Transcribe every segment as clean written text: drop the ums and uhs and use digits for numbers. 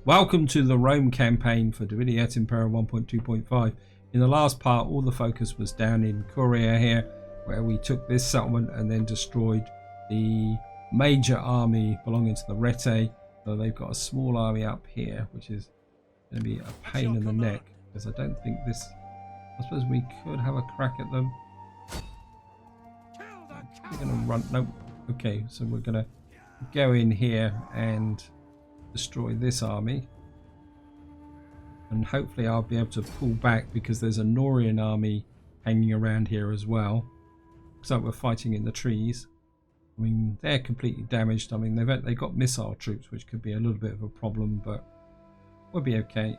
Welcome to the Rome campaign for Vidi Et Impera 1.2.5. In the last part, all the focus was down in Korea here, where we took this settlement and then destroyed the major army belonging to the Rete. So they've got a small army up here, which is going to be a pain in the neck, because I don't think this... I suppose we could have a crack at them. We're going to run... Nope. Okay, so we're going to go in here and destroy this army, and hopefully I'll be able to pull back, because there's a Norian army hanging around here as well. So we're fighting in the trees. I mean, they're completely damaged. I mean, they've got missile troops, which could be a little bit of a problem, but we'll be okay.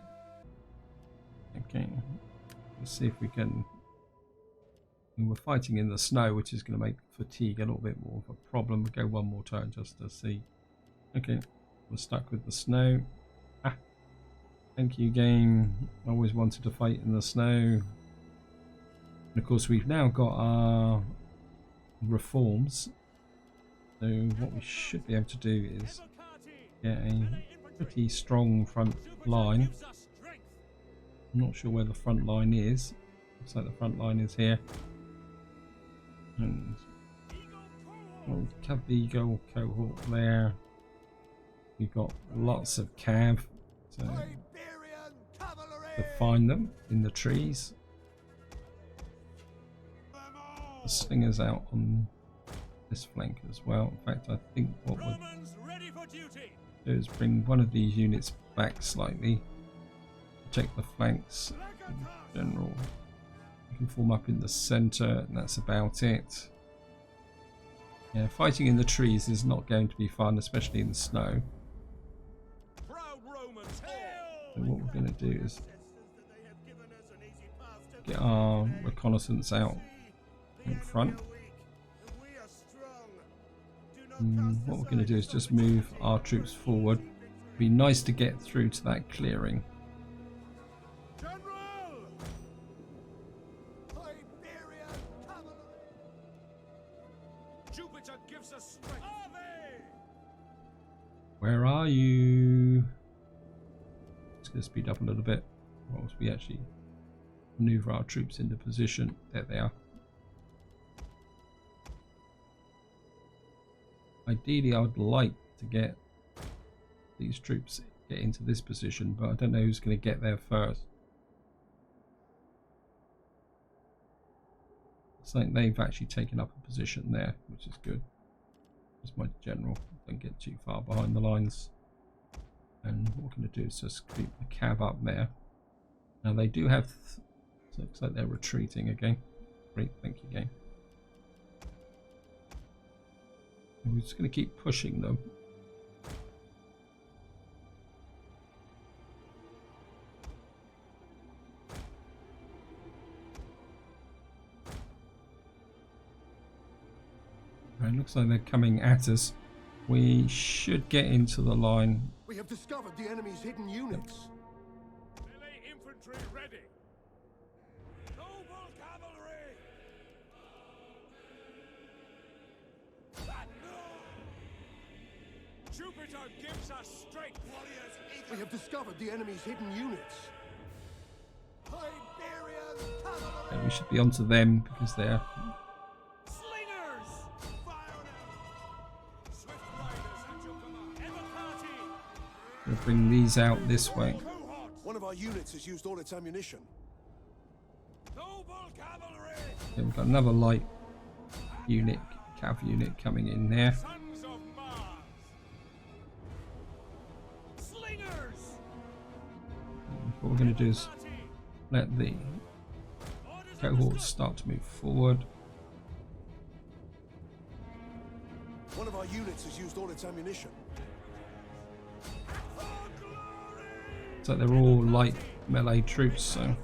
Okay, let's see if we can... And we're fighting in the snow, which is going to make fatigue a little bit more of a problem. We'll go one more turn just to see. Okay, we're stuck with the snow. Ah, thank you, game. I always wanted to fight in the snow. And of course, we've now got our reforms. So what we should be able to do is get a pretty strong front line. I'm not sure where the front line is. Looks like the front line is here. And we'll have the Eagle cohort there. We've got lots of cav to find them in the trees. The slingers out on this flank as well. In fact, I think what we'll do is bring one of these units back slightly, protect the flanks in general. You can form up in the center, and that's about it. Yeah, fighting in the trees is not going to be fun, especially in the snow. So what we're going to do is get our reconnaissance out in front. And what we're going to do is just move our troops forward. It'd be nice to get through to that clearing. Where are you? Just going to speed up a little bit whilst we actually maneuver our troops into position. There they are. Ideally, I would like to get these troops into this position, but I don't know who's going to get there first. It's like they've actually taken up a position there, which is good. Just my general. Don't get too far behind the lines. And what we're going to do is just keep the cav up there. Now they do have... So it looks like they're retreating again. Great, thank you, game. And we're just going to keep pushing them. Right, looks like they're coming at us. We should get into the line. We have discovered the enemy's hidden units. Melee infantry ready. Noble cavalry. Jupiter gives us strength. Warriors, we have discovered the enemy's hidden units. Yeah, we should be onto them because they're... We'll bring these out this way. One of our units has used all its ammunition. Okay, we've got another light unit, cav unit coming in there. And what we're going to do is let the cohorts start to move forward. One of our units has used all its ammunition. So they're all light melee troops, so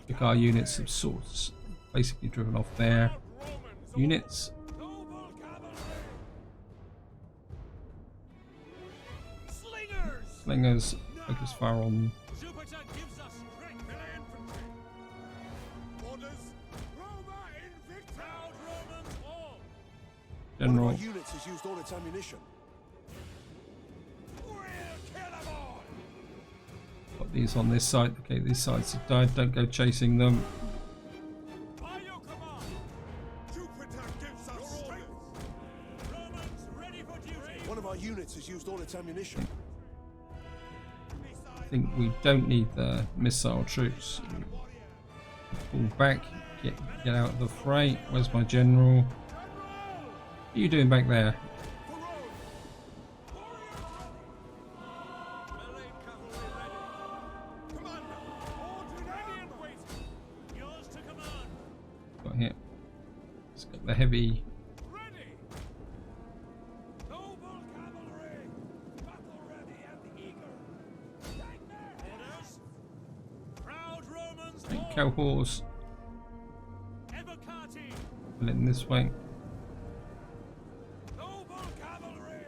pick our units of sorts, basically driven off their units. Slingers focus fire on One of our General. units has used all its ammunition. We'll kill them all. Got these on this side. Okay, these sides have died. Don't go chasing them. By your command. Jupiter gives us strength. Romans ready for duty. One of our units has used all its ammunition. I think we don't need the missile troops. Pull back. Get out of the fray. Where's my general? What are you doing back there? Melee cavalry ready. Commander, order ready and waiting. Yours to command. Got here. Let's get the heavy. Ready. Noble cavalry. Battle ready and eager. Take their orders. Proud Romans. Right, cohorts. Evocati. Pull it this way. Noble cavalry.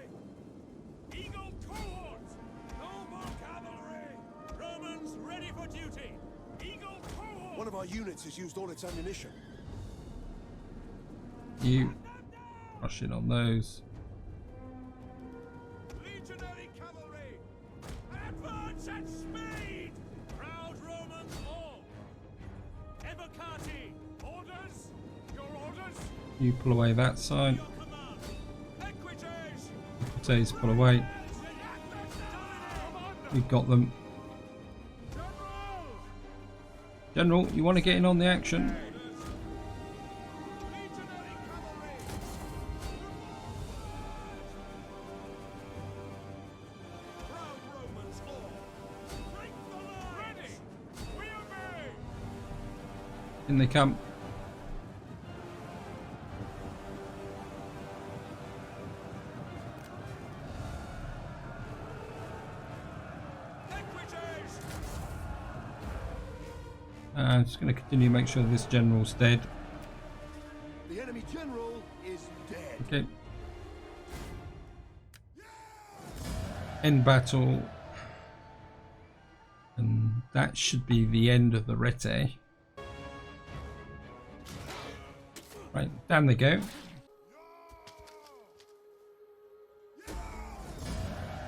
Eagle cohorts. Noble cavalry. Romans ready for duty. Eagle cohort. One of our units has used all its ammunition. You rush in on those. Legionary cavalry. Advance at speed. Proud Romans all. Evocati. Orders. Your orders. You pull away that side. Your command. Equites. Equites pull away. We've got them. General. General, you want to get in on the action? Legionary cavalry. Proud Romans all. Break the line. Ready. We obey. In they come. Equites. I'm just going to continue to make sure this general's dead. The enemy general is dead. Okay. End battle. And that should be the end of the Rete. Right, down they go.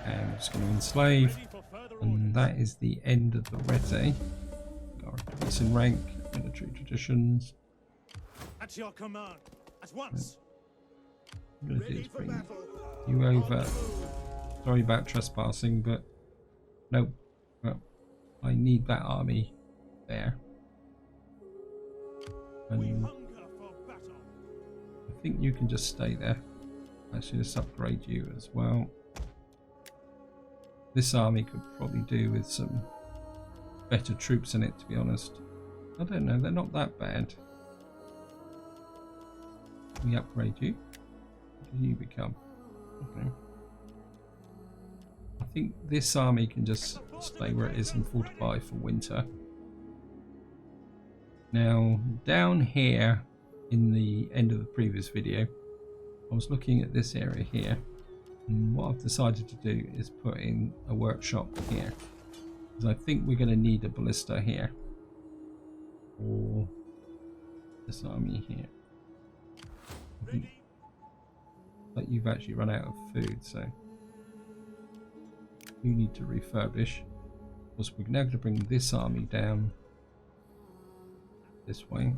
And we're just going to enslave. Ready for further orders. And that is the end of the Rete. Got our increase in rank, military traditions. At your command. At once. What I'm going to do is bring you over. Sorry about trespassing, but no. Well, I need that army there. We And hunger for battle. I think you can just stay there. Actually, let's upgrade you as well. This army could probably do with some better troops in it, to be honest. I don't know, they're not that bad. We upgrade you. What do you become? Okay. I think this army can just stay where it is and fortify for winter. Now, down here in the end of the previous video, I was looking at this area here. And what I've decided to do is put in a workshop here. Because I think we're going to need a ballista here. Or this army here. I think that you've actually run out of food, so you need to refurbish. Of course, we're now going to bring this army down this way.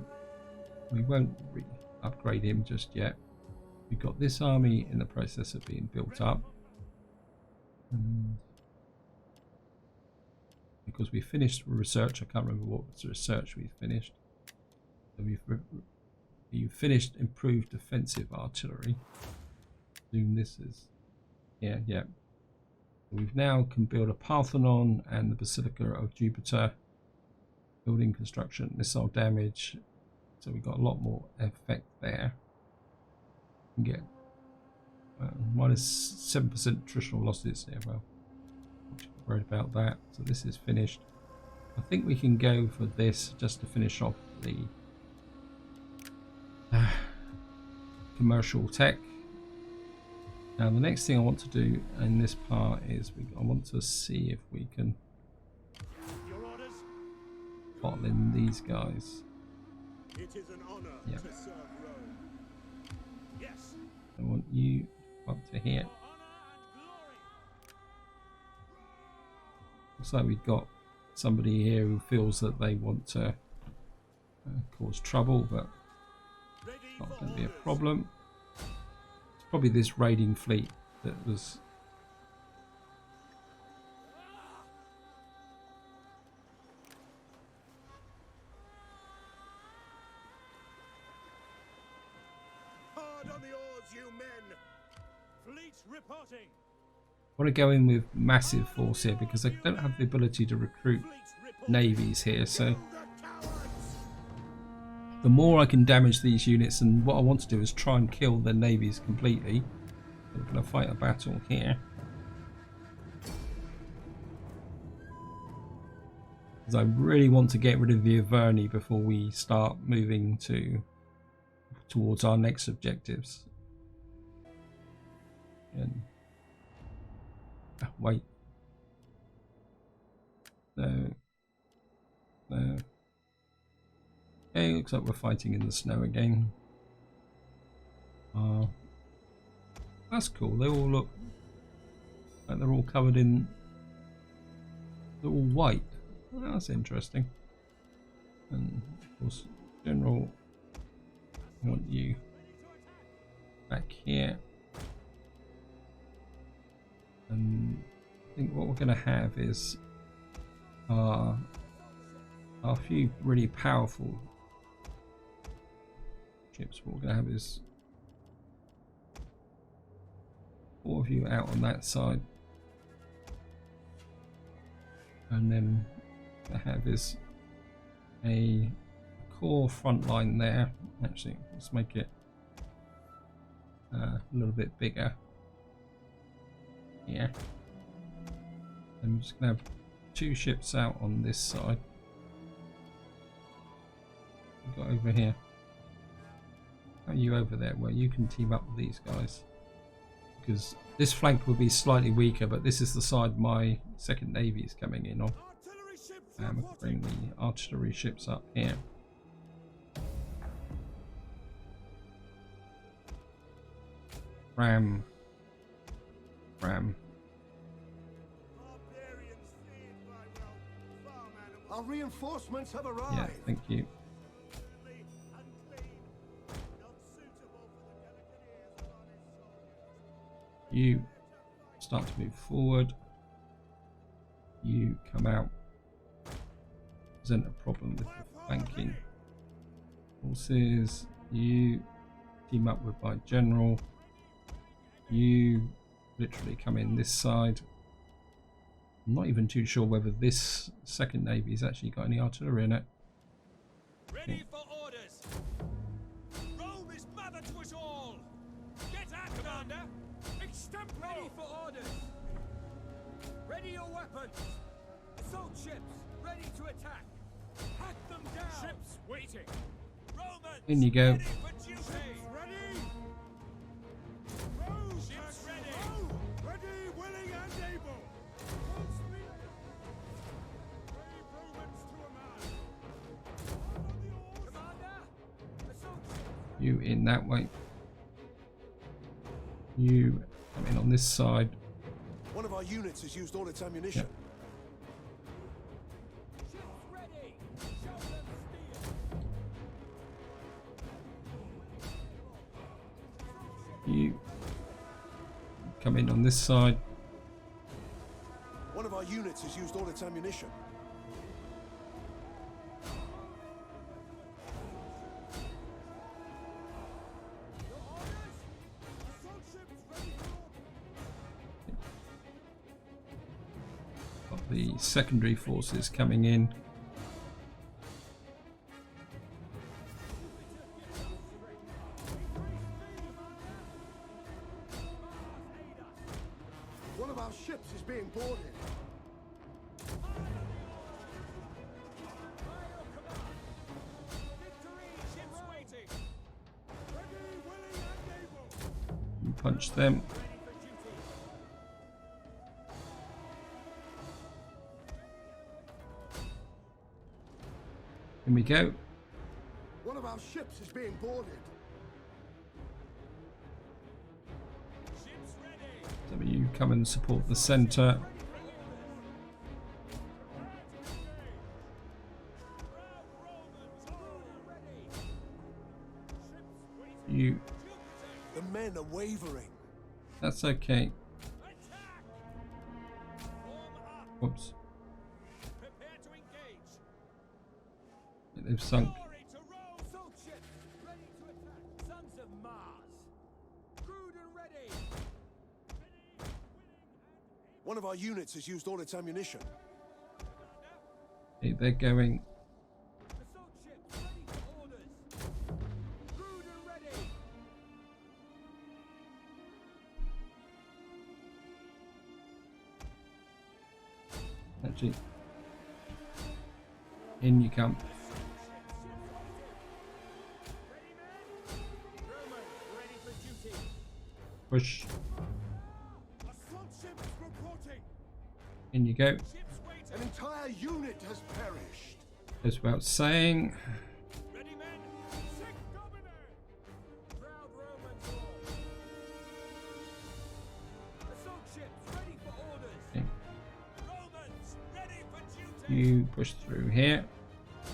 We won't upgrade him just yet. We've got this army in the process of being built up. And because we finished research, I can't remember what research we finished. So you finished improved defensive artillery. Assume this is, yeah. We've now can build a Pantheon and the Basilica of Jupiter. Building construction, missile damage. So we've got a lot more effect there. We can get minus 7% attritional losses. Yeah, well, not too worried about that. So this is finished. I think we can go for this just to finish off the commercial tech. Now the next thing I want to do in this part is I want to see if we can Your orders. bottle in these guys. It is an honor Yeah. to serve Rome. Yes. I want You up to here. Looks like we've got somebody here who feels that they want to cause trouble, but it's not going to be a problem. It's probably this raiding fleet that was. Hard on the oars, you men! Fleet reporting. I want to go in with massive force here because I don't have the ability to recruit navies here, so the more I can damage these units, and what I want to do is try and kill their navies completely. We're going to fight a battle here because I really want to get rid of the Veni before we start moving towards our next objectives. And wait. No. Okay, looks like we're fighting in the snow again. That's cool. They all look like they're all covered in. They're all white. Well, that's interesting. And of course, General, I want you back here. And I think what we're going to have is a few really powerful ships. What we're going to have is 4 of you out on that side, and then what I have is a core front line there. Actually, let's make it a little bit bigger. Yeah, I'm just gonna have 2 ships out on this side. We've got over here. How are you over there? Well, you can team up with these guys because this flank will be slightly weaker, but this is the side my second navy is coming in on. I'm going to bring the artillery ships up here. Ram. Our reinforcements have arrived. Yeah, thank you. You start to move forward. You come out. Present a problem with the flanking forces. You team up with my general. You literally come in this side. I'm not even too sure whether this second navy's actually got any artillery in it. Ready for orders. Rome is mother to us all. Get at, Commander. Extempo. Ready for orders. Ready your weapons. Assault ships ready to attack. Hack them down. Ships waiting. Romans. In you go. Ready for duty. Ready. Ships ready. Ready, willing, and able. You in that way. You come in on this side. One of our units has used all its ammunition. You come in on this side. One of our units has used all its ammunition. Got the secondary forces coming in. One of our ships is being boarded. You punch them. Here we go. One of our ships is being boarded. come and support the centre. You. The men are wavering. That's okay. Whoops. Prepare to engage. They've sunk. Glory to Rome. Assault ships ready to attack. Sons of Mars. Crewed and ready. One of our units has used all its ammunition. Okay, they're going. Assault ships ready for orders. Crewed and ready. Actually, in you come. Ready, men? Roman, ready for duty. Push. Assault ships reporting. In you go. Ships waiting. An entire unit has perished. Goes without saying. Ready, men? Sic Domine. Proud Romans all. Assault ships ready for orders. Okay. Romans ready for duty. You push through here.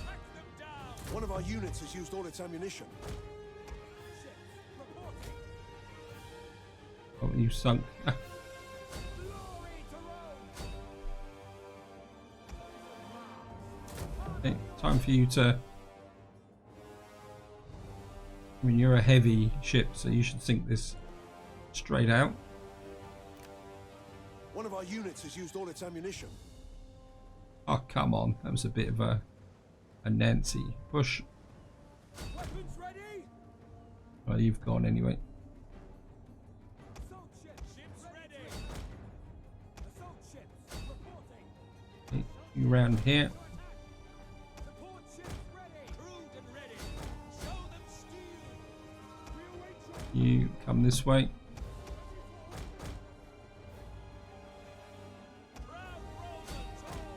Hack them down. One of our units has used all its ammunition. Ships reporting. Oh, you sunk. Glory to Rome. Okay, time for you to. I mean, you're a heavy ship, so you should sink this straight out. One of our units has used all its ammunition. Oh, come on. That was a bit of a Nancy. Push. Weapons ready. Well, you've gone anyway. Assault ships. Ships ready. Assault ships reporting. Okay, you round here. Support ships ready. Crewed and ready. Show them steel. We await your You come this way. proud Romans all.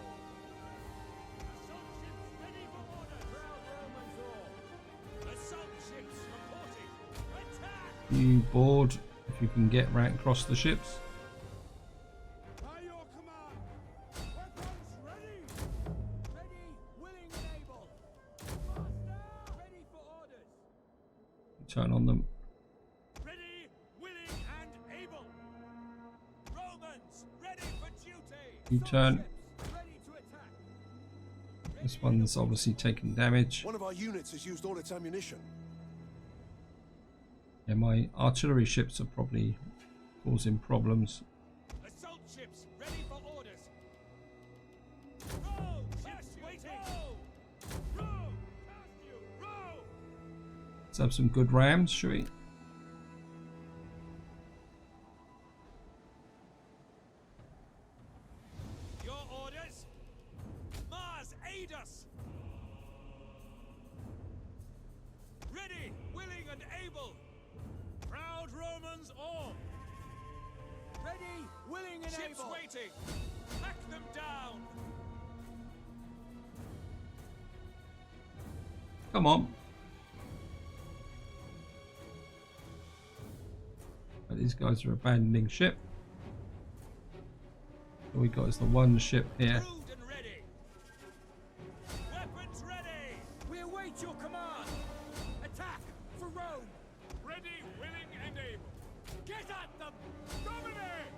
Assault ships ready for order. Proud Romans all. Assault ships reporting. Attack. You board if you can get right across the ships. By your command. Weapons ready. Ready, willing and able. Master, ready for orders. Turn on them. Ready, willing and able. Romans ready for duty. You turn. Ships ready to attack. This one's obviously taken damage. One of our units has used all its ammunition. Yeah, my artillery ships are probably causing problems. Assault ships ready for orders. Row, ships waiting. Row, past you, row. Let's have some good rams, shall we? Your orders. Mars, aid us. Ready, willing and able. Proud Romans all. Ready, willing and able. Ships waiting. Hack them down. Come on. But these guys are abandoning ship. All we got is the one ship here. Crewed and ready. Weapons ready. We await your command. Attack for Rome. Ready, willing and able. Get at them. Dominate.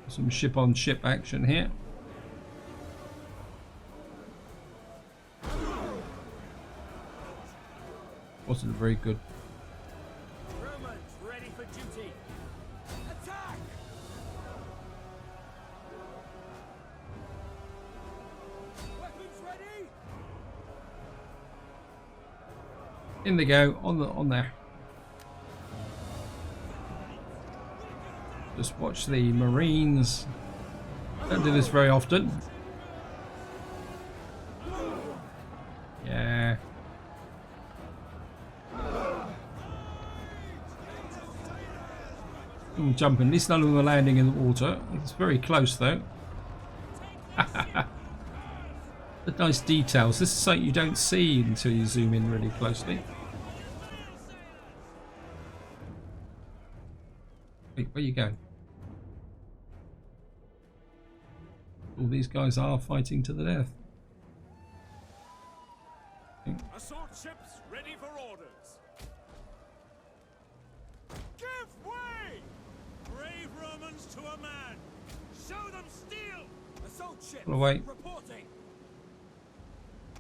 Some ship on ship action here. Wasn't very good. Romans ready for duty. Attack. Weapons ready. In they go, on there. Just watch the Marines. Don't do this very often. Yeah. Jumping. At least none of them are landing in the water. It's very close though. The nice details. This is something you don't see until you zoom in really closely. Wait, where you going? All these guys are fighting to the death. Assault ships ready for orders. Give way! Brave Romans to a man. Show them steel. Assault ships Pull away. reporting.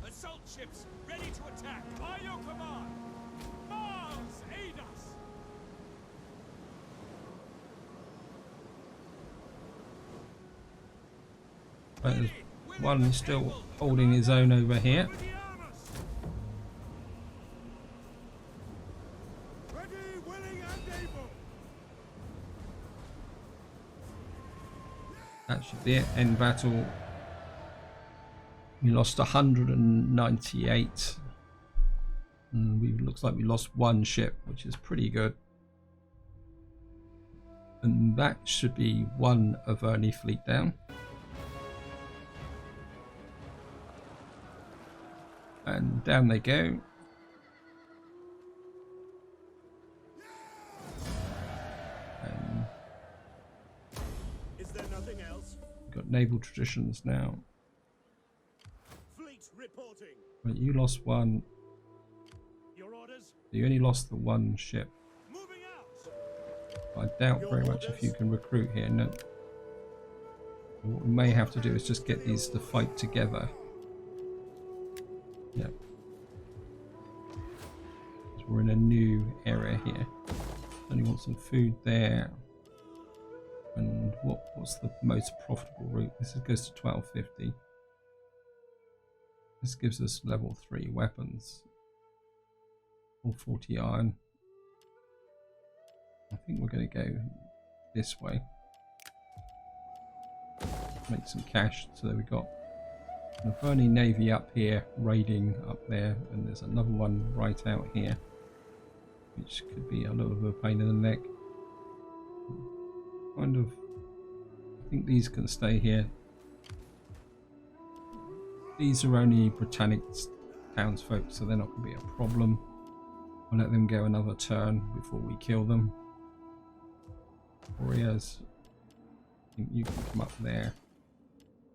Assault ships ready to attack. By your command. Mars, aid us. Right, there's one still holding his own over here. With the armors. Ready, willing, and able. That should be it. End battle. We lost 198. And looks like we lost one ship, which is pretty good. And that should be one Veni fleet down. And down they go. And Is there nothing else? we've got naval traditions now. Fleet reporting. Right, you lost one. Your orders? You only lost the one ship. Moving out. I doubt very much if you can recruit here. No. What we may have to do is just get these to fight together. Yep. So we're in a new area here. Only want some food there. And what's the most profitable route? This goes to 1250. This gives us level 3 weapons. 440 iron. I think we're going to go this way. Make some cash. So we got the Veni Navy up here, raiding up there, and there's another one right out here, which could be a little bit of a pain in the neck. Kind of, I think these can stay here. These are only Britannic townsfolk, so they're not going to be a problem. We'll let them go another turn before we kill them. Warriors, I think you can come up there.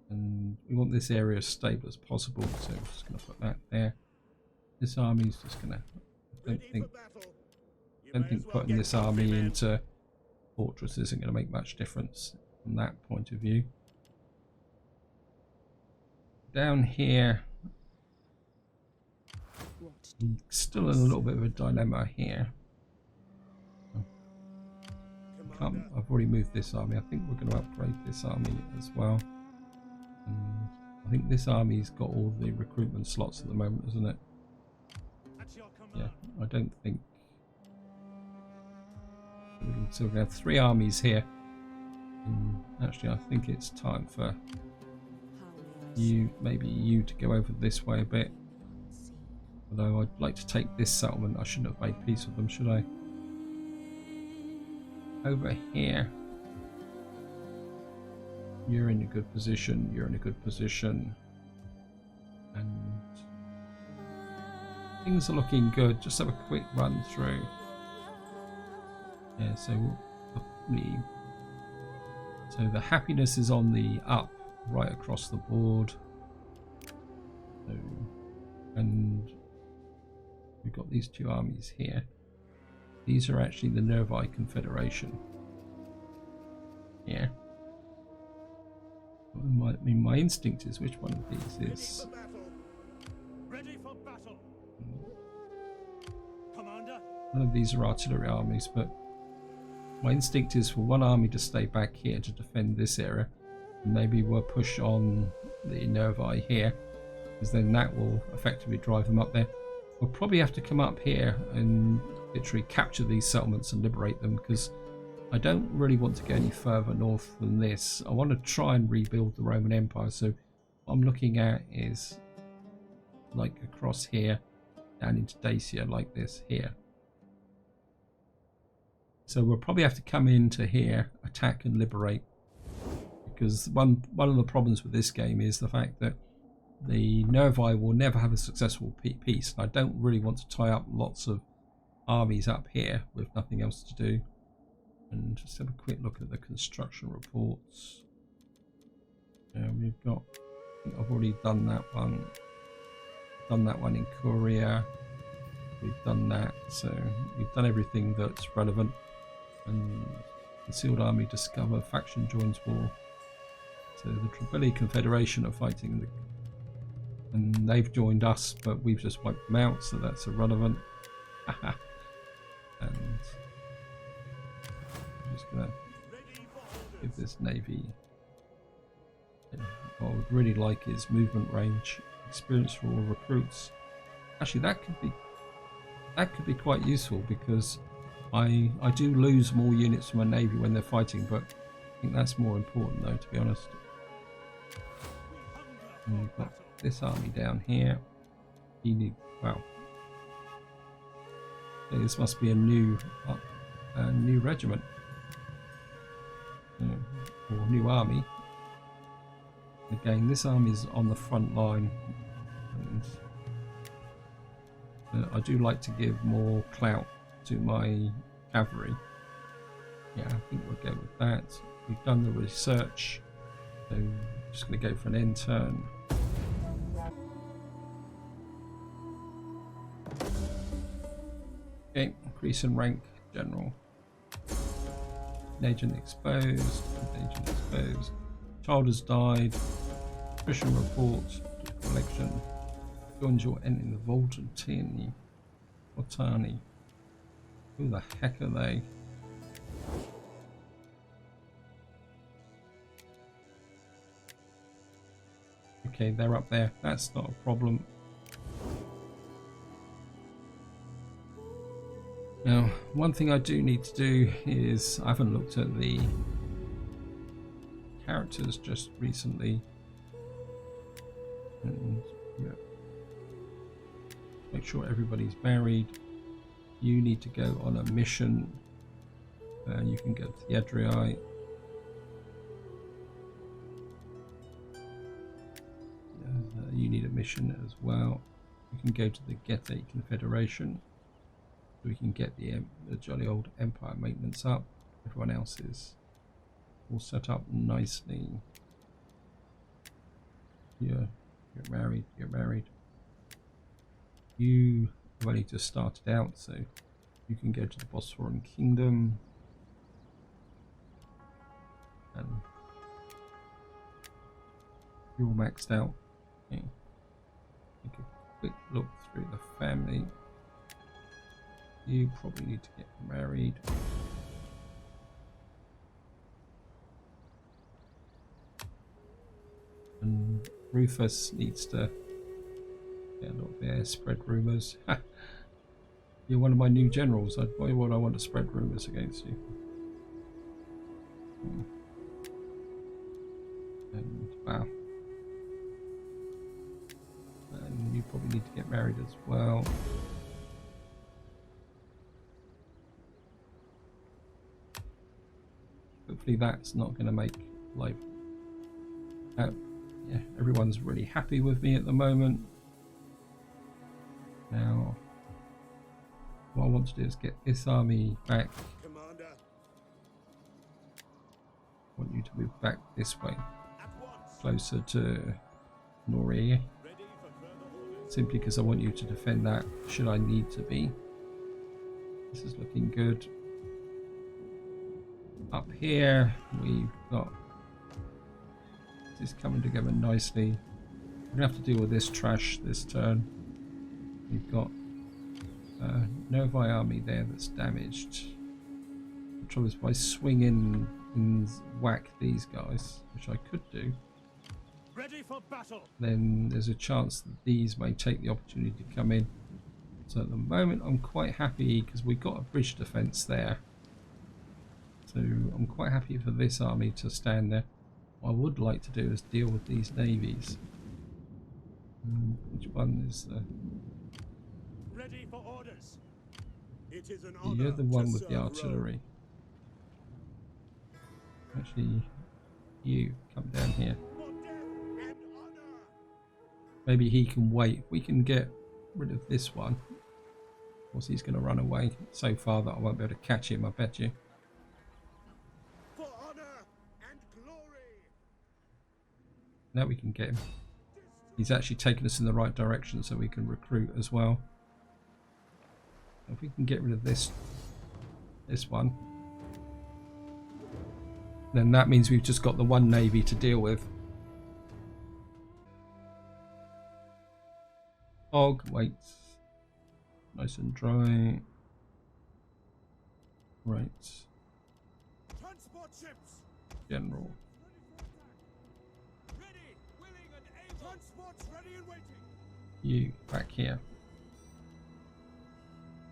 And we want this area as stable as possible, so I'm just going to put that there. This army's just going to, I don't think putting this army into fortress isn't going to make much difference from that point of view. Down here, still in a little bit of a dilemma here. I've already moved this army. I think we're going to upgrade this army as well. And I think this army's got all the recruitment slots at the moment, isn't it? Yeah, I don't think. So we're going to have 3 armies here. And actually, I think it's time for you, maybe you, to go over this way a bit. Although I'd like to take this settlement. I shouldn't have made peace with them, should I? Over here. You're in a good position, you're in a good position, and things are looking good. Just have a quick run through. Yeah, so the happiness is on the up right across the board. So, and we've got these 2 armies here. These are actually the Nervi Confederation. Yeah. My instinct is which one of these is. Ready for battle. Commander. None of these are artillery armies, but my instinct is for one army to stay back here to defend this area. And maybe we'll push on the Nervi here, because then that will effectively drive them up there. We'll probably have to come up here and literally capture these settlements and liberate them, because I don't really want to go any further north than this. I want to try and rebuild the Roman Empire, so what I'm looking at is like across here down into Dacia, like this here. So we'll probably have to come into here, attack and liberate, because one of the problems with this game is the fact that the Nervi will never have a successful peace. I don't really want to tie up lots of armies up here with nothing else to do. And just have a quick look at the construction reports. We've got, I think I've already done that one. Done that one in Korea. We've done that, so we've done everything that's relevant. And concealed army discover, faction joins war. So the Tribili Confederation are fighting, and they've joined us, but we've just wiped them out, so that's irrelevant. And I'm just gonna give this navy. What I would really like is movement range, experience for all recruits. Actually, that could be quite useful, because I do lose more units from my navy when they're fighting, but I think that's more important though, to be honest. And we've got this army down here. You need, wow. Okay, this must be a new regiment, or new army. Again, this army is on the front line, and I do like to give more clout to my cavalry. Yeah, I think we'll go with that. We've done the research, so I'm just going to go for an end turn. Okay, increase in rank, general. Agent exposed, agent exposed. Child has died. Attrition report, collection. Joins your end in the vault and Tierney. Otani. Who the heck are they? Okay, they're up there. That's not a problem. Now, one thing I do need to do is, I haven't looked at the characters just recently. And, yeah. Make sure everybody's married. You need to go on a mission. You can go to the Adrii. You need a mission as well. You can go to the Getae Confederation. We can get the jolly old Empire maintenance up. Everyone else is all set up nicely. You're married. You're married. You have only just started out, so you can go to the Bosphorian Kingdom. And you're all maxed out. Okay. Take a quick look through the family. You probably need to get married. And Rufus needs to get a lot there, spread rumours. You're one of my new generals. Why would I want to spread rumours against you? And wow. And you probably need to get married as well. Hopefully that's not going to make life. Yeah, everyone's really happy with me at the moment. Now, what I want to do is get this army back. Commander. I want you to move back this way, closer to Nori. Simply because I want you to defend that should I need to be. This is looking good. Up here we've got this coming together nicely. We're gonna have to deal with this trash this turn. We've got Novi army there that's damaged. The trouble is, if I swing in and whack these guys, which I could do, Ready for battle. then there's a chance that these may take the opportunity to come in. So at the moment I'm quite happy because we've got a bridge defense there. So I'm quite happy for this army to stand there. What I would like to do is deal with these navies. Which one is the... Ready for orders. It is an honor. You're the one to with the serve artillery. Actually, you come down here. Rome. For death and honor. Maybe he can wait. We can get rid of this one. Of course, he's going to run away so far that I won't be able to catch him, I bet you. Now we can get him. He's actually taken us in the right direction so we can recruit as well. If we can get rid of this one, then that means we've just got the one navy to deal with. Fog, wait. Nice and dry. Right. Transport ships. General. Ready, willing, and able. Transports ready and waiting. You back here.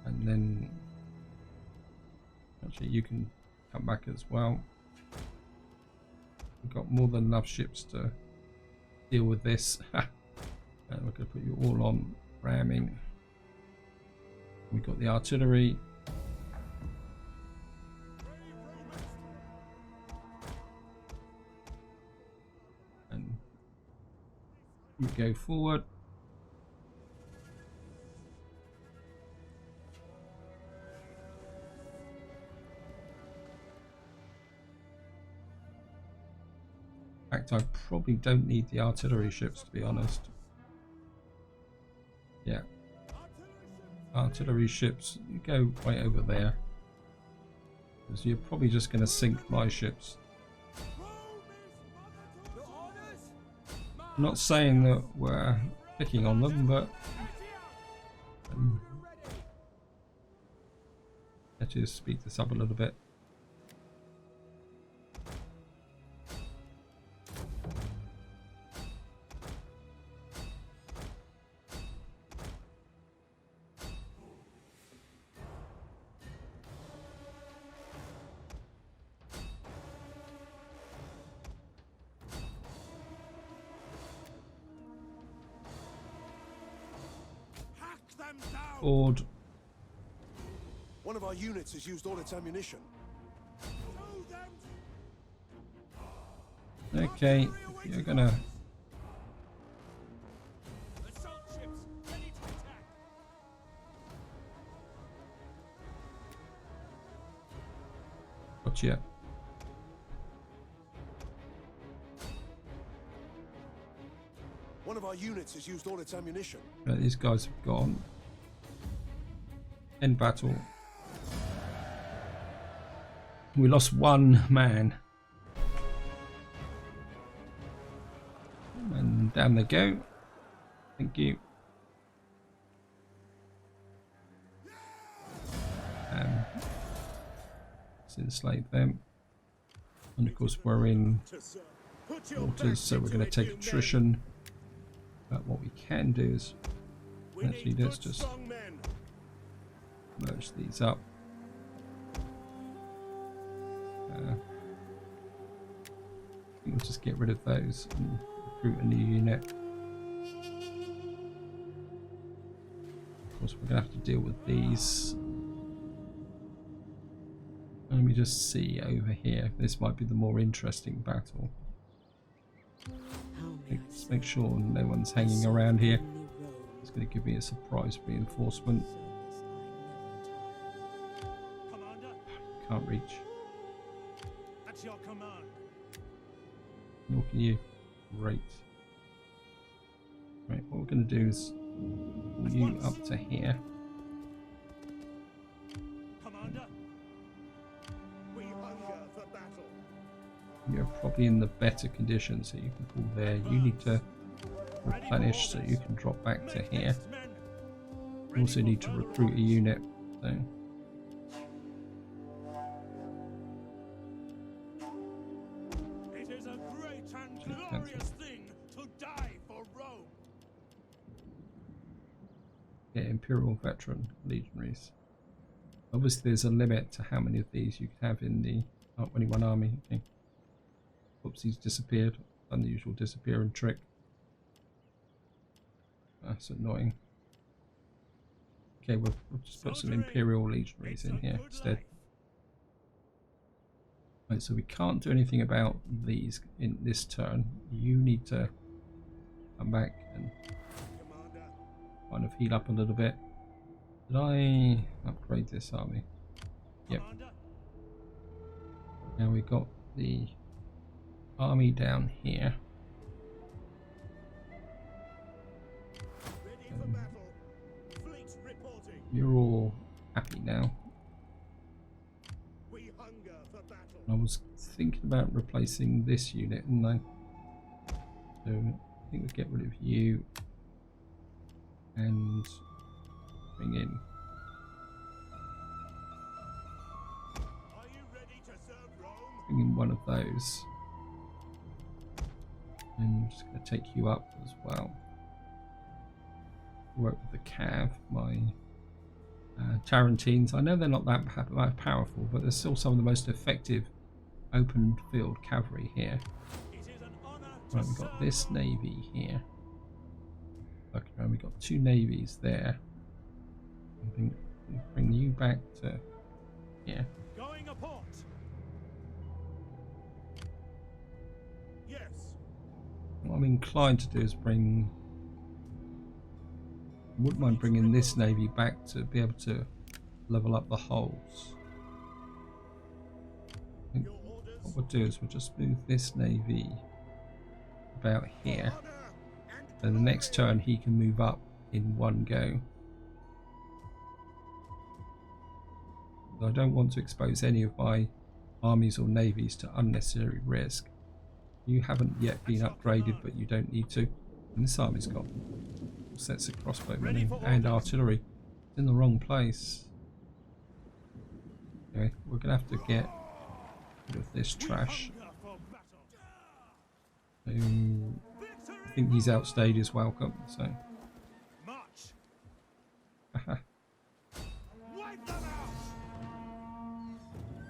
And then actually you can come back as well. We've got more than enough ships to deal with this. And we're going to put you all on ramming. We've got the artillery. And you go forward. In fact, I probably don't need the artillery ships, to be honest. Yeah. Artillery ships, you go right over there. Because you're probably just going to sink my ships. I'm not saying that we're picking on them, but let's just speed this up a little bit. Board. One of our units has used all its ammunition. Okay, you're gonna. Assault ships ready to attack. Gotcha. One of our units has used all its ammunition. Right, these guys have gone. End battle. We lost one man. And down they go. Thank you. Let's enslave them. And of course we're in waters, so we're going to take attrition. But what we can do is actually let's just merge these up. We'll just get rid of those and recruit a new unit. Of course, we're going to have to deal with these. Let me just see over here. This might be the more interesting battle. Let's make sure no one's hanging around here. It's going to give me a surprise reinforcement. Can't reach. That's your command. Nor can you. Great. Right, what we're going to do is pull you up to here. Commander, we hunger for battle. You're probably in the better condition, so you can pull there. You need to replenish, so you can drop back to here. You also need to recruit a unit. So. It is a great and glorious thing to die for Rome. Yeah, Imperial Veteran Legionaries. Obviously, there's a limit to how many of these you can have in the only one army. Okay. Oops, he's disappeared. Done the usual disappearing trick. That's annoying. Okay, we'll just put some Imperial Legionaries in here instead. Right, so we can't do anything about these in this turn. You need to come back and kind of heal up a little bit. Did I upgrade this army? Yep. Now we've got the army down here. for battle. Fleet reporting. You're all happy now. We hunger for battle. I was thinking about replacing this unit, didn't I? So I think we'll get rid of you and bring in. Are you ready to serve Rome? Bring in one of those. And I'm just going to take you up as well. Work with the cav, my Tarantines. I know they're not that powerful, but they're still some of the most effective open field cavalry here. It is an honor to Right, we've got serve this Rome. navy here. Looking around, we've got 2 navies there. I think we'll bring you back to here. Going a port. Yes. What I'm inclined to do is bring. I wouldn't mind bringing this navy back to be able to level up the hulls. I think Your orders. what we'll do is we'll just move this navy about here. Honor and Then the next turn he can move up in one go. I don't want to expose any of my armies or navies to unnecessary risk. You haven't yet been upgraded, but you don't need to. And this army's got all sets of crossbowmen and artillery. It's in the wrong place. Okay, we're going to have to get rid of this trash. hunger for battle. I think he's outstayed his welcome, so. March. Wipe them out.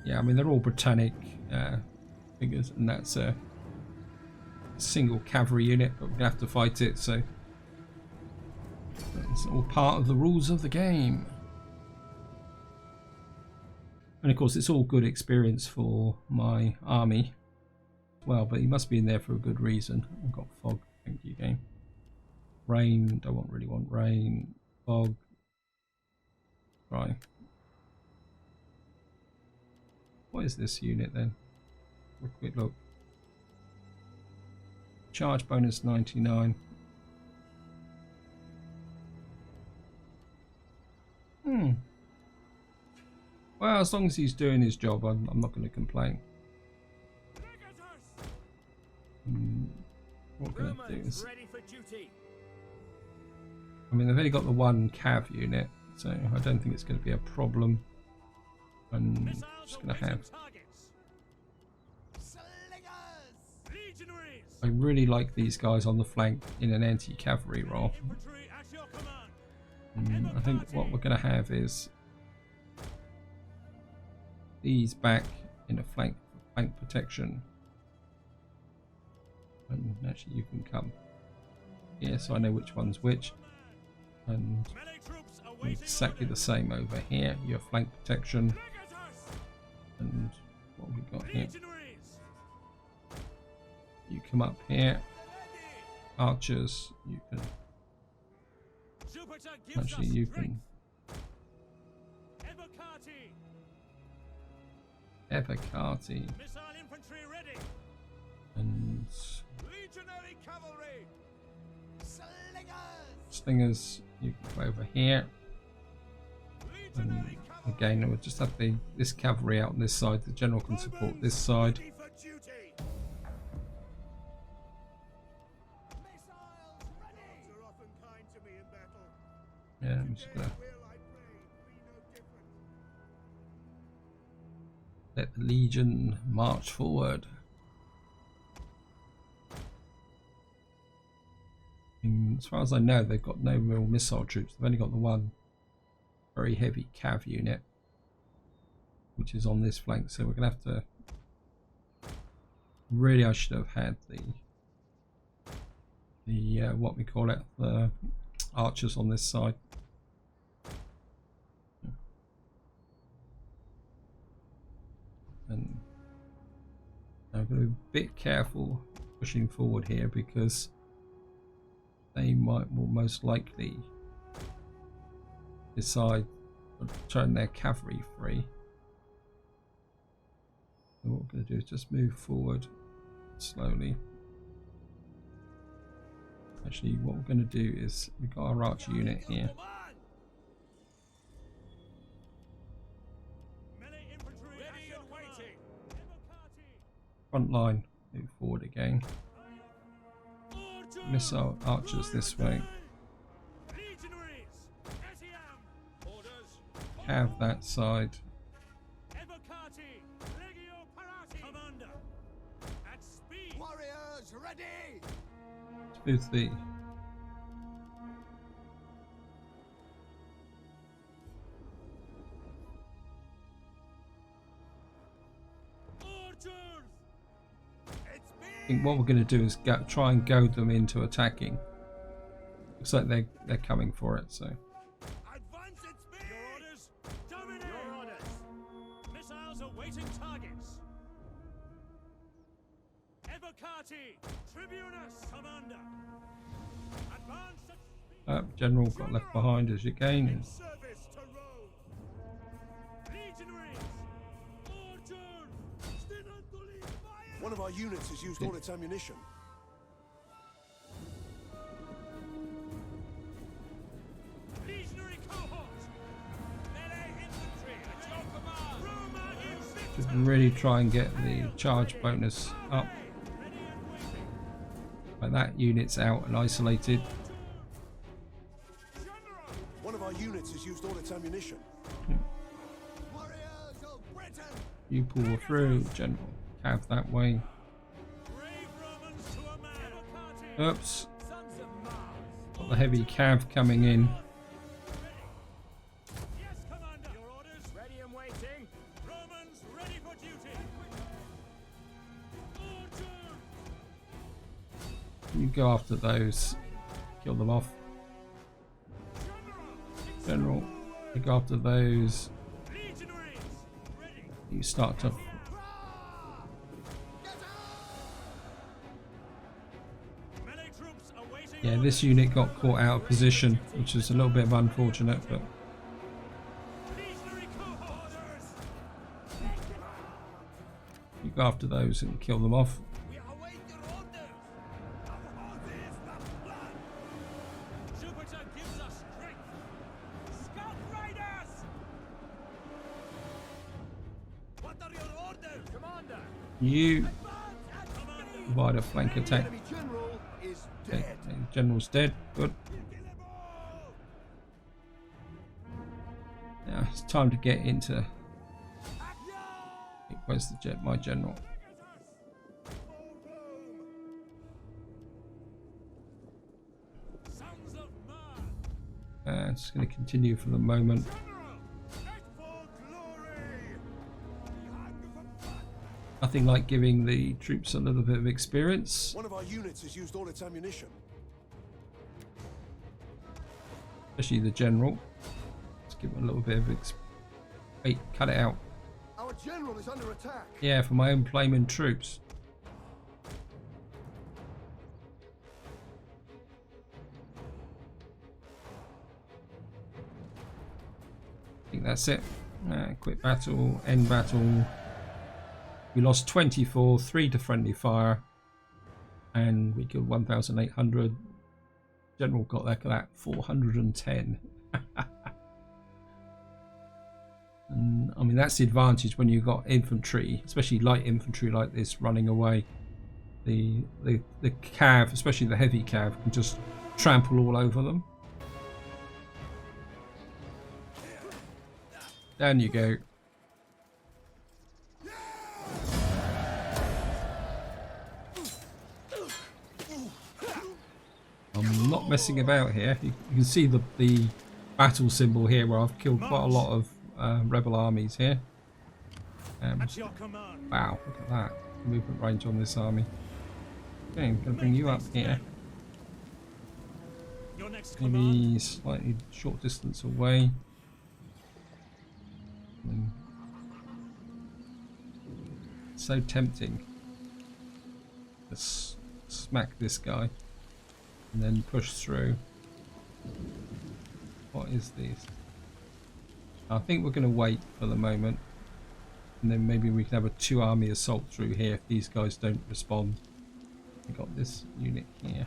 Yeah, I mean they're all Britannic figures, and that's a single cavalry unit, but we're gonna have to fight it, so it's all part of the rules of the game. And of course, it's all good experience for my army as well, but he must be in there for a good reason. I've got fog, thank you, game. Rain, don't really want rain. Fog, dry. What is this unit then? Have a quick look. Charge bonus 99. Well, as long as he's doing his job, I'm not going to complain. What can I do is, Ready for duty. I mean, they've only got the 1 cav unit, so I don't think it's going to be a problem. I'm just going to have. I really like these guys on the flank in an anti-cavalry role. Infantry at your command. I think what we're going to have is these back in a flank protection. And actually you can come here so I know which one's which. And Melee troops awaiting exactly the orders. same over here. Your flank protection. And what have we got here? Legionaries. You come up here. Archers, you can Jupiter gives actually us you strength. can Evocati Missile infantry ready. and Legionary cavalry. slingers. You can go over here. And Legionary cavalry. again, we'll just have this cavalry out on this side. The general can support this side. Ready for duty. Missiles ready. Gods are often kind to me in battle. Yeah, I'm just gonna Will I pray be no different. let the Legion march forward. And as far as I know, they've got no real missile troops. They've only got the 1 very heavy cav unit, which is on this flank. So we're gonna have to. Really, I should have had the what we call it, the archers on this side. And I'm going to be a bit careful pushing forward here because they will most likely decide to turn their cavalry free. So what we're going to do is just move forward slowly. Actually, what we're going to do is we've got our archer unit here. Front line, move forward again. Missile archers this way. Have that side. Warriors ready. Smooth the I think what we're going to do is try and goad them into attacking. Looks like they're coming for it, so. Advance at speed! Your orders! Dominate! Your orders! Missiles awaiting targets! Evocati! Tribunus! Commander! Advance at speed! General got left behind as you gain. In service to Rome! Legionaries! Order! Stinantuli fire! One of our units has used all its ammunition. Legionary cohort! Melee infantry at your command! Roma invicta! Should really try and get the charge bonus up. Ready and waiting! Like that unit's out and isolated. General! One of our units has used all its ammunition. Warriors of Britain! You pull through, General. Have that way. Brave Romans to a man! Evocati! Oops. Sons of Mars! Got the heavy cav coming in. Yes, Commander! Your orders? Ready and waiting! Romans ready for duty! Order! You go after those. Kill them off. General. You go after those. Legionaries! Ready! You start to. Melee troops awaiting Yeah, this unit got caught out of position, which is a little bit unfortunate, but Legionary cohorts! you go after those and kill them off. We await your orders! Our orders, the blood! Jupiter gives us strength! Scout riders! What are your orders? Commander! You Advance at Commander! provide a flank attack. Enemy general is Okay, dead. General's dead. Good. Kill them all! Now it's time to get into. Where's the my general? Sons of Mars! It's going to continue for the moment. General! Fight for glory! Nothing like giving the troops a little bit of experience. One of our units has used all its ammunition. Especially the general. Let's give him a little bit of Wait, cut it out. Our general is under attack. Yeah, for my own Playman troops. I think that's it. Quit battle, end battle. We lost 24, 3 to friendly fire, and we killed 1,800. General got that 410. And I mean, that's the advantage when you've got infantry, especially light infantry like this, running away. The cav, especially the heavy cav, can just trample all over them. Down you go. I'm not messing about here. You can see the battle symbol here where I've killed quite a lot of rebel armies here. At your command! Wow, look at that. Movement range on this army. Okay, I'm going to bring you up here. Your next command! Maybe slightly short distance away. So tempting. Let's smack this guy and then push through. What is this? I think we're going to wait for the moment, and then maybe we can have a 2-army assault through here if these guys don't respond. We got this unit here.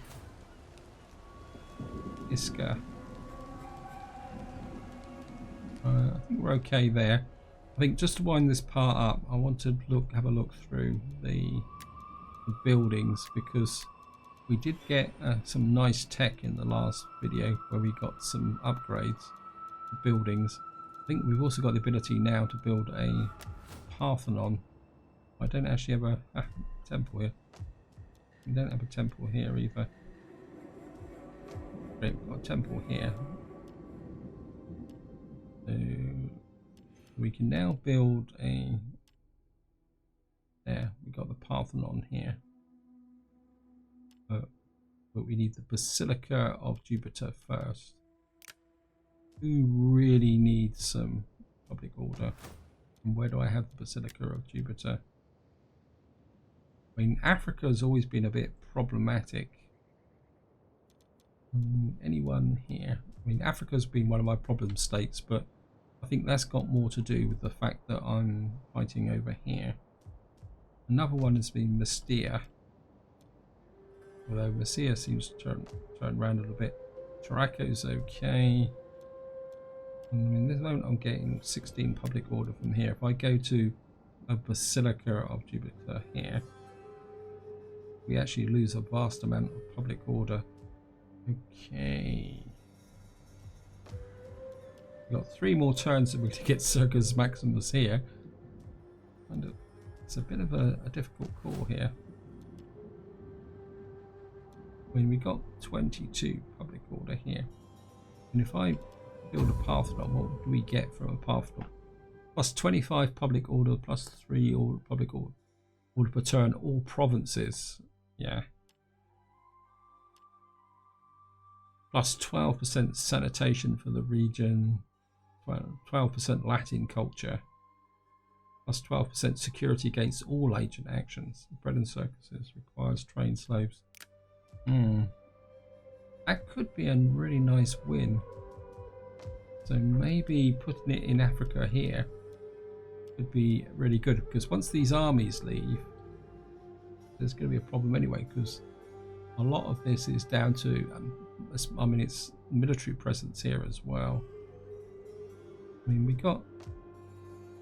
Isca. I think we're okay there. I think just to wind this part up, I want to have a look through the buildings, because we did get some nice tech in the last video where we got some upgrades to buildings. I think we've also got the ability now to build a Parthenon. I don't actually have a temple here. We don't have a temple here either. Great, we've got a temple here. So we can now build a... There, we got the Parthenon here. But we need the Basilica of Jupiter first. Who really needs some public order? And where do I have the Basilica of Jupiter? I mean, Africa has always been a bit problematic. Anyone here? I mean, Africa's been one of my problem states, but I think that's got more to do with the fact that I'm fighting over here. Another one has been Mystia. Although Mystia seems to turn around a little bit. Tarako's okay. I mean, this moment I'm getting 16 public order from here. If I go to a Basilica of Jupiter here, we actually lose a vast amount of public order. Okay. We've got 3 more turns that we to get Circus Maximus here. And it's a bit of a difficult call here. I mean, we got 22 public order here. And if I build a Parthenon, what do we get from a Parthenon? Plus 25 public order, plus 3 public order per turn, all provinces. Yeah. Plus 12% sanitation for the region. 12% Latin culture. Plus 12% security against all agent actions. Bread and circuses. Requires trained slaves. That could be a really nice win. So maybe putting it in Africa here could be really good, because once these armies leave, there's going to be a problem anyway, because a lot of this is down to, I mean, it's military presence here as well. I mean, we got,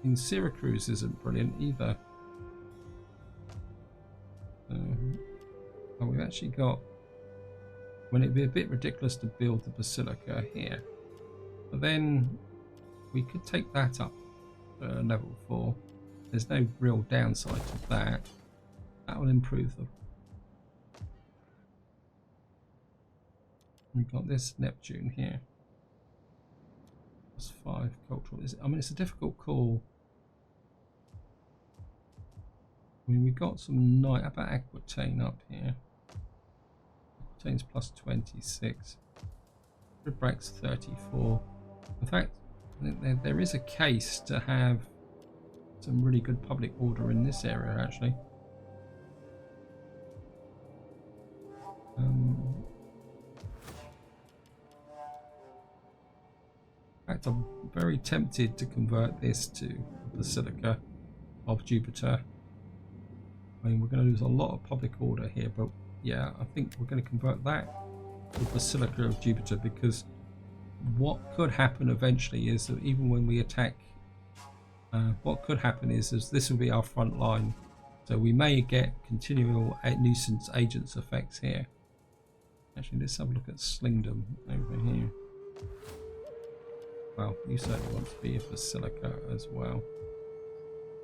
in Syracuse isn't brilliant either. And we've actually got, I mean, it'd be a bit ridiculous to build the Basilica here, but then we could take that up to level 4. There's no real downside to that. That will improve the... We've got this Neptune here. Plus 5 cultural. I mean, it's a difficult call. I mean, we got some night. How about Aquitaine up here? Aquitaine's plus 26. Ribrack's 34. In fact, there is a case to have some really good public order in this area, actually. In fact, I'm very tempted to convert this to Basilica of Jupiter. I mean, we're going to lose a lot of public order here, but yeah, I think we're going to convert that to Basilica of Jupiter, because what could happen eventually is that even when we attack, what could happen is this will be our front line, so we may get continual nuisance agents effects here. Actually, let's have a look at Slingdom over here. Well, you certainly want to be a Basilica as well.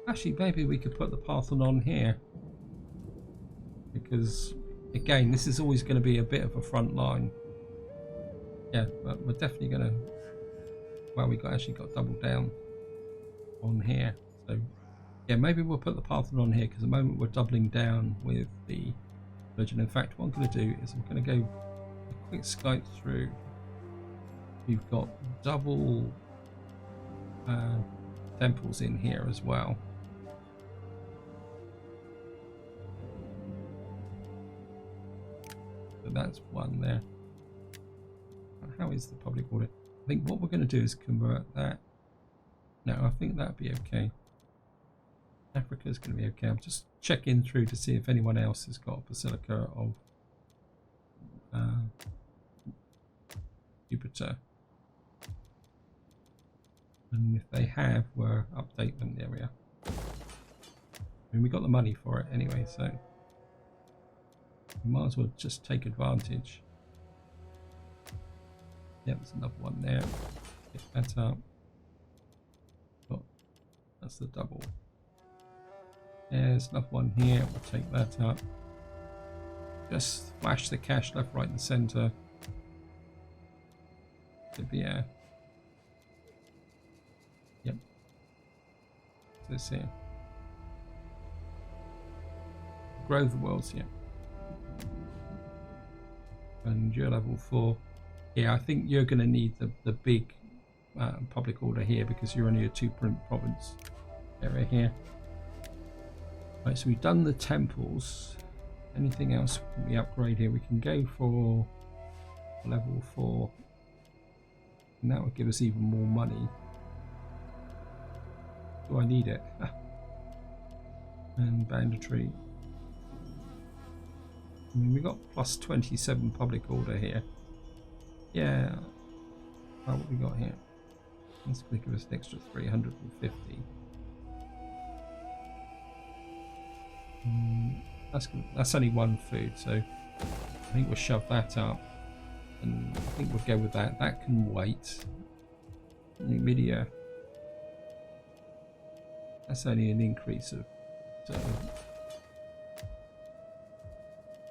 Actually, maybe we could put the Parthenon here, because again, this is always going to be a bit of a front line. Yeah, but we're definitely going to... Well, we actually got double down on here. So, yeah, maybe we'll put the Parthenon here, because at the moment we're doubling down with the Virgin. In fact, what I'm going to do is I'm going to go a quick Skype through. We've got double temples in here as well. So that's one there. How is the public order? I think what we're going to do is convert that. No, I think that'd be okay. Africa's going to be okay. I'm just checking through to see if anyone else has got a Basilica of Jupiter. And if they have, we'll update them. There we are. I mean, we got the money for it anyway, so we might as well just take advantage. Yep, there's another one there. Pick that up. Oh, that's the double. There's another one here. We'll take that up. Just flash the cash left, right, and centre. Yeah. Yep. This here. Grow the worlds, yeah. And you're level 4. Yeah, I think you're going to need the big public order here because you're only a 2-print province area here. Right, so we've done the temples. Anything else we upgrade here? We can go for level 4. And that would give us even more money. Do I need it? And banditry. I mean, we got plus 27 public order here. Yeah. Well, what we got here? That's going to give us an extra 350. That's only one food, so I think we'll shove that up. And I think we'll go with that. That can wait. Numidia. That's only an increase of...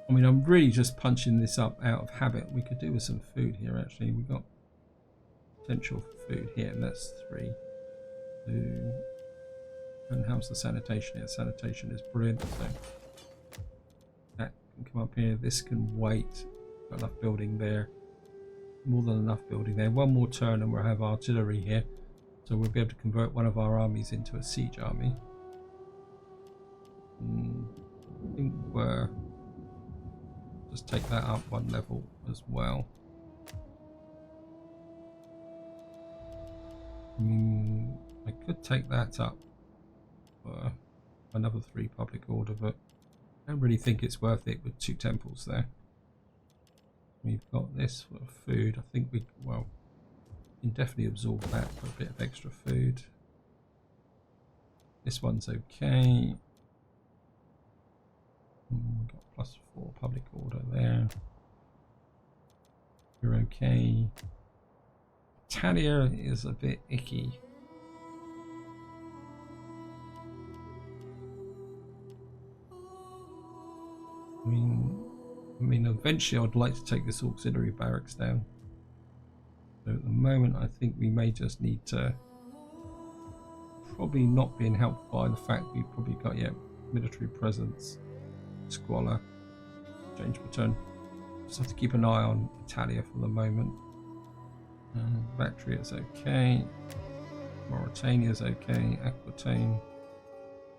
I mean, I'm really just punching this up out of habit. We could do with some food here, actually. We've got potential for food here, and that's 3. 2. And how's the sanitation here? Sanitation is brilliant, so that can come up here. This can wait. Got enough building there. More than enough building there. One more turn and we'll have artillery here. So we'll be able to convert one of our armies into a siege army. I think we're... just take that up 1 level as well. I could take that up for another 3 public order, but I don't really think it's worth it with 2 temples there. We've got this for food. I think we can definitely absorb that for a bit of extra food. This one's okay. Got plus 4 public order there. You're okay. Italia is a bit icky. I mean, eventually I'd like to take this auxiliary barracks down. So at the moment, I think we may just need to... Probably not being helped by the fact we've probably got, military presence, squalor, change return. Just have to keep an eye on Italia for the moment. Bactria is okay. Mauritania is okay. Aquitaine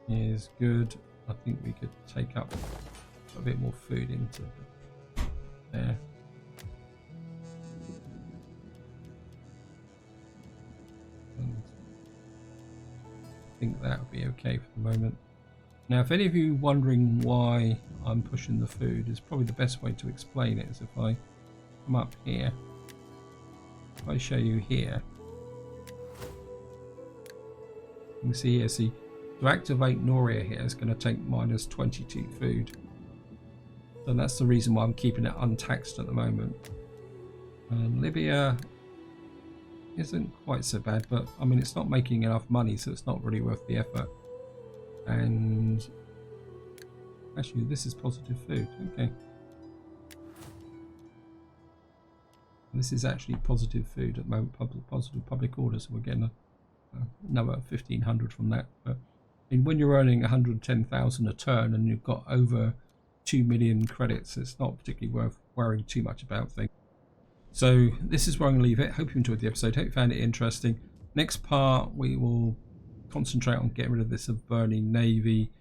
is good. I think we could take up a bit more food into there. And I think that would be okay for the moment. Now, if any of you are wondering why I'm pushing the food, is probably the best way to explain it is if I come up here. If I show you here, you can see here, to activate Noria here is going to take minus 22 food. So that's the reason why I'm keeping it untaxed at the moment. Libya isn't quite so bad, but I mean, it's not making enough money, so it's not really worth the effort. And actually, this is positive food. Okay. This is actually positive food at the moment, positive public order, so we're getting another 1,500 from that. But I mean, when you're earning 110,000 a turn and you've got over 2 million credits, it's not particularly worth worrying too much about things. So this is where I'm going to leave it. Hope you enjoyed the episode. Hope you found it interesting. Next part, we will concentrate on getting rid of this burning navy,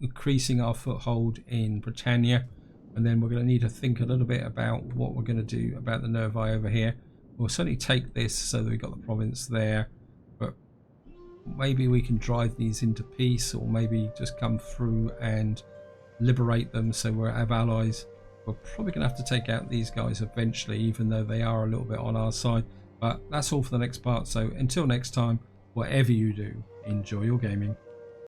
increasing our foothold in Britannia, and then we're going to need to think a little bit about what we're going to do about the Nervi over here. We'll certainly take this so that we've got the province there, but maybe we can drive these into peace, or maybe just come through and liberate them so we have allies. We're probably going to have to take out these guys eventually, even though they are a little bit on our side. But that's all for the next part. So until next time, whatever you do, enjoy your gaming.